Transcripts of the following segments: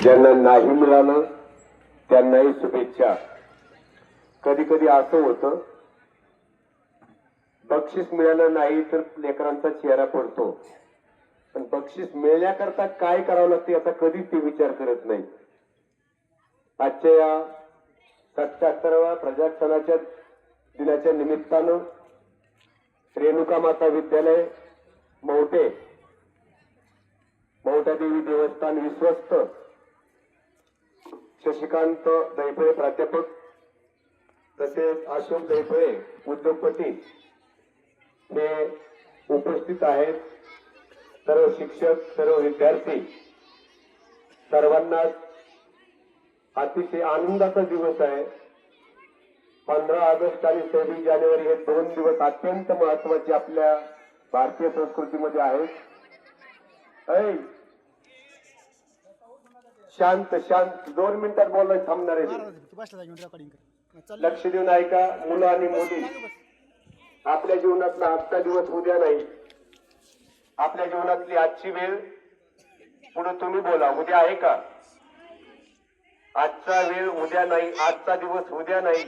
ज्यांना नाही मिळालं त्यांनाही शुभेच्छा। कधी कधी असं होतं, बक्षीस मिळालं नाही तर लेकरांचा चेहरा पडतो, पण बक्षीस मिळण्याकरता काय करावं लागतं याचा कधीच ते विचार करत नाही। आजच्या या 77व्या प्रजासत्ताकाच्या दिनाच्या निमित्तानं रेणुका माता विद्यालय मौठे, मौठादेवी देवस्थान विश्वस्त, शशिकांत दैफळे प्राध्यापक, तसेच अशोक दैफळे उद्योगपती हे उपस्थित आहेत। सर्व शिक्षक, सर्व विद्यार्थी, सर्वांना अतिशय आनंदाचा दिवस आहे। 15 ऑगस्ट आणि 26 जानेवारी हे 2 दिवस अत्यंत महत्त्वाचे आपल्या भारतीय संस्कृतीमध्ये आहेत। शांत शांत 2 मिनिटात बोलायला थांबणार आहे। लक्ष देऊन ऐका मुलं आणि मुली। आपल्या जीवनातला आजचा दिवस उद्या नाही, आपल्या जीवनातली आजची वेळ पुढे तुम्ही बोला उद्या आहे का? आजचा वेळ उद्या नाही, आजचा दिवस उद्या नाही।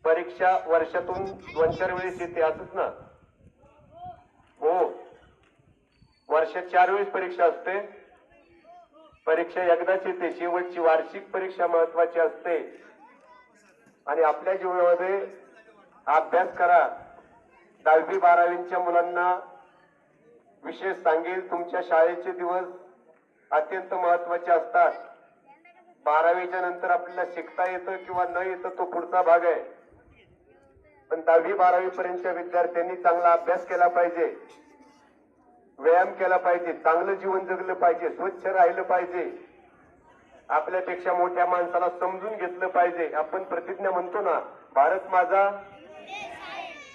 परीक्षा वर्षातून 2-4 वेळेस येते असंच ना? हो, वर्षात 4 वेळेस परीक्षा असते। परीक्षा एकदाच येते, शेवटची वार्षिक परीक्षा महत्वाची असते। आणि आपल्या जीवनामध्ये अभ्यास करा। 10वी 12वीच्या मुलांना विशेष सांगेल, तुमच्या शाळेचे दिवस अत्यंत महत्वाचे असतात। 12वीच्या नंतर आपल्याला शिकता येतं किंवा न येतं तो पुढचा भाग आहे, पण 10वी 12वी पर्यंतच्या विद्यार्थ्यांनी चांगला अभ्यास केला पाहिजे, व्यायाम केला पाहिजे, चांगलं जीवन जगलं पाहिजे, स्वच्छ राहिलं पाहिजे, आपल्यापेक्षा मोठ्या माणसाला समजून घेतलं पाहिजे। आपण प्रतिज्ञा म्हणतो ना, भारत माझा,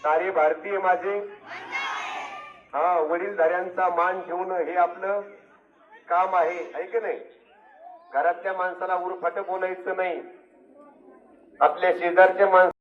सारे भारतीय माझे। हा, वडीलधाऱ्यांचा मान ठेवणं हे आपलं काम आहे की नाही? घरातल्या माणसाला उरफाट बोलायचं नाही, आपल्या शेजारच्या माणसाला